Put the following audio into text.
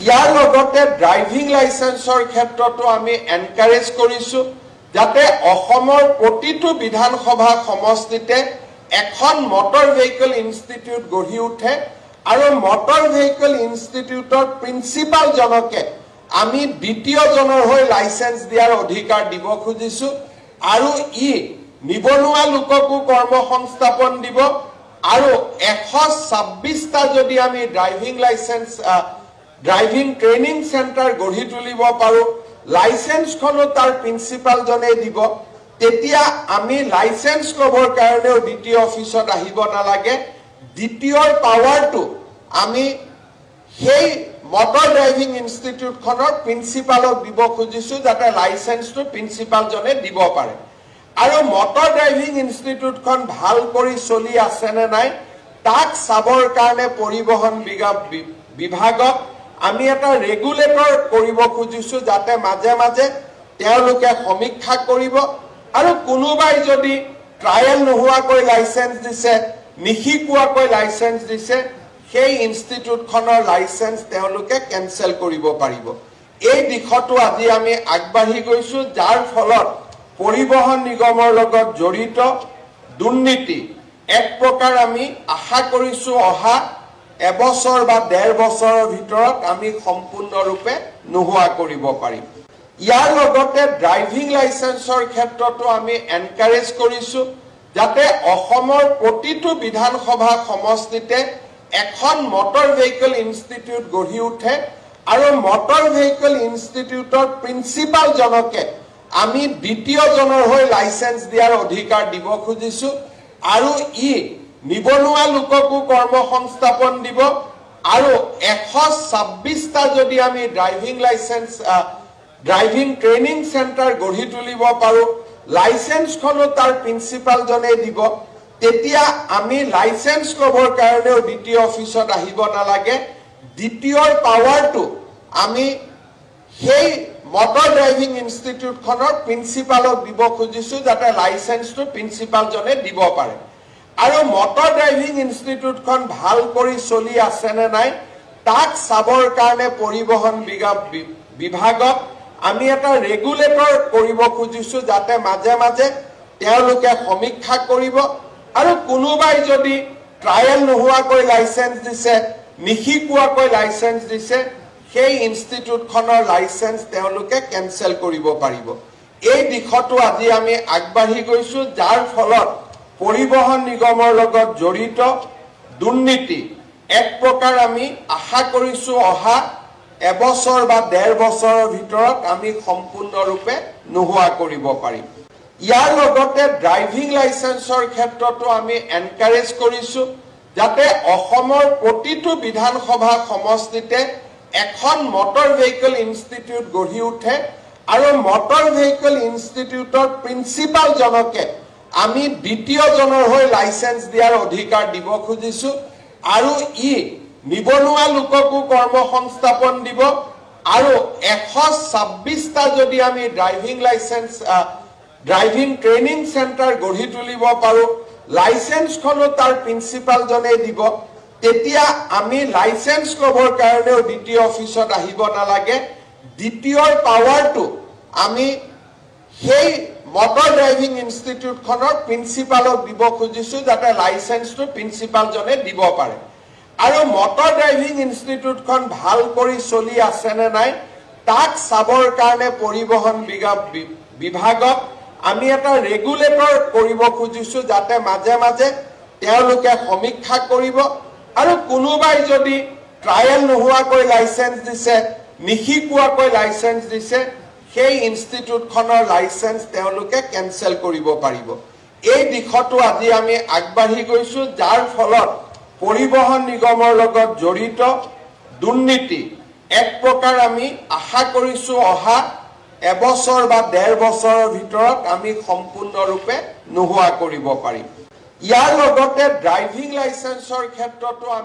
ইয়াৰ লগতে ড্ৰাইভিং লাইসেন্সৰ ক্ষেত্ৰতো আমি এনকাৰেজ কৰিছো যাতে অসমৰ প্ৰতিটো বিধানসভা সমষ্টিতে এখন মটৰ ভেহিকল ইনষ্টিটিউট গঢ়ি উঠে আৰু মটৰ ভেহিকল ইনষ্টিটিউটৰ প্ৰিন্সিপাল জনকে আমি দ্বিতীয় জনৰ হৈ লাইসেন্স দিয়াৰ অধিকাৰ দিব খুজিছো আৰু ই নিবনুৱা লোককো কৰ্মসংস্থাপন দিব আৰু 126টা যদি আমি driving licence driving training centre গঢ়ি তুলিব পাৰো লাইসেন্সখনো তাৰ প্ৰিন্সিপাল জনে দিব তেতিয়া আমি লাইসেন্স লবৰ কাৰণেও দ্বিতীয় অফিসত আহিব নালাগে দ্বিতীয়ৰ পাৱাৰটো আমি সেই মটৰ ড্ৰাইভিং ইনষ্টিটিউট খনৰ প্ৰিন্সিপালক দিব খুজিছো যাতে লাইসেন্সটো প্ৰিন্সিপাল জনে দিব পাৰে আৰু মটৰ ড্ৰাইভিং ইনষ্টিটিউট খন ভাল কৰি চলি আছে নে নাই তাক চাবৰ কাৰণে পৰিবহন বিভাগক আমি এটা ৰেগুলেটৰ কৰিব খুজিছো যাতে মাজে মাজে তেওঁলোকে সমীক্ষা কৰিব আৰু কোনোবাই যদি ট্ৰায়াল নোহোৱাকৈ লাইসেন্স দিছে নিশিকোৱাকৈ লাইসেন্স দিছে সেই ইনষ্টিটিউট খনৰ লাইসেন্স তেওঁলোকে কেনসেল কৰিব পাৰিব এই দিশটো আজি আমি আগবাঢ়ি গৈছো যাৰ ফলত পৰিবহন নিগমৰ লগত জড়িত দুৰ্নীতি এক প্ৰকাৰ আমি আশা কৰিছো অহা এবছৰ বা 1.5 বছৰৰ ভিতৰত আমি সম্পূৰ্ণৰূপে নোহোৱা কৰিব পাৰিম ইয়াৰ লগতে ড্ৰাইভিং লাইসেন্সৰ ক্ষেত্ৰতো আমি এনকাৰেজ কৰিছো যাতে অসমৰ প্ৰতিটো বিধানসভা সমষ্টিতে এখন মটৰ ভেহিকল ইনষ্টিটিউট গঢ়ি উঠে আৰু মটৰ ভেহিকল ইনষ্টিটিউটৰ প্ৰিন্সিপাল জনকে আমি দ্বিতীয় জনৰ হৈ লাইসেন্স দিয়াৰ অধিকাৰ দিব খুজিছো আৰু ই নিবনুৱা লোককো কৰ্মসংস্থাপন দিব আৰু 126টা যদি আমি driving licence driving training centre গঢ়ি তুলিব পাৰো লাইসেন্সখনো তাৰ প্ৰিন্সিপাল জনে দিব তেতিয়া আমি লাইসেন্স লবৰ কাৰণেও দ্বিতীয় অফিসত আহিব নালাগে দ্বিতীয়ৰ পাৱাৰটো আমি সেই মটৰ ড্ৰাইভিং ইনষ্টিটিউট খনৰ প্ৰিন্সিপালক দিব খুজিছো যাতে লাইসেন্সটো প্ৰিন্সিপাল জনে দিব পাৰে আৰু মটৰ ড্ৰাইভিং ইনষ্টিটিউট খন ভাল কৰি চলি আছে নে নাই তাক চাবৰ কাৰণে পৰিবহন বিভাগক আমি এটা ৰেগুলেটৰ কৰিব খুজিছো যাতে মাজে মাজে তেওঁলোকে সমীক্ষা কৰিব আৰু কোনোবাই যদি ট্ৰায়াল নোহোৱাকৈ লাইসেন্স দিছে নিশিকোৱাকৈ লাইসেন্স দিছে সেই ইনষ্টিটিউট খনৰ লাইসেন্স তেওঁলোকে কেনসেল কৰিব পাৰিব এই দিশটো আজি আমি আগবাঢ়ি গৈছো যাৰ ফলত পৰিবহন নিগমৰ লগত জড়িত দুৰ্নীতি এক প্ৰকাৰ আমি আশা কৰিছো অহা এবছৰ বা 1.5 বছৰৰ ভিতৰত আমি সম্পূৰ্ণৰূপে নোহোৱা কৰিব পাৰিম ইয়াৰ লগতে ড্ৰাইভিং লাইসেন্সৰ ক্ষেত্ৰতো আমি এনকাৰেজ কৰিছো যাতে অসমৰ প্ৰতিটো বিধানসভা সমষ্টিতে এখন মটৰ ভেহিকল ইনষ্টিটিউট গঢ়ি উঠে আৰু মটৰ ভেহিকল ইনষ্টিটিউটৰ প্ৰিন্সিপাল জনকে আমি দ্বিতীয় জনৰ হৈ লাইসেন্স দিয়াৰ অধিকাৰ দিব খুজিছো আৰু ই নিবনুৱা লোককো কৰ্মসংস্থাপন দিব আৰু 126টা যদি আমি driving licence driving training centre গঢ়ি তুলিব পাৰো লাইসেন্সখনো তাৰ প্ৰিন্সিপাল জনে দিব তেতিয়া আমি লাইসেন্স লবৰ কাৰণেও দ্বিতীয় অফিসত আহিব নালাগে দ্বিতীয়ৰ পাৱাৰটো আমি সেই মটৰ ড্ৰাইভিং ইনষ্টিটিউট খনৰ প্ৰিন্সিপালক দিব খুজিছো যাতে লাইসেন্সটো প্ৰিন্সিপাল জনে দিব পাৰে আৰু মটৰ ড্ৰাইভিং ইনষ্টিটিউট খন ভাল কৰি চলি আছে নে নাই তাক চাবৰ কাৰণে পৰিবহন বিভাগক আমি এটা ৰেগুলেটৰ কৰিব খুজিছো যাতে মাজে মাজে তেওঁলোকে সমীক্ষা কৰিব আৰু কোনোবাই যদি ট্ৰায়াল নোহোৱাকৈ লাইসেন্স দিছে নিশিকোৱাকৈ লাইসেন্স দিছে সেই ইনষ্টিটিউট খনৰ লাইসেন্স তেওঁলোকে কেনসেল কৰিব পাৰিব এই দিশটো আজি আমি আগবাঢ়ি গৈছো যাৰ ফলত পৰিবহন নিগমৰ লগত জড়িত দুৰ্নীতি এক প্ৰকাৰ আমি আশা কৰিছো অহা এবছৰ বা 1.5 বছৰৰ ভিতৰত আমি সম্পূৰ্ণৰূপে নোহোৱা কৰিব পাৰিম ইয়াৰ লগতে ড্ৰাইভিং লাইসেন্সৰ ক্ষেত্ৰতো আমি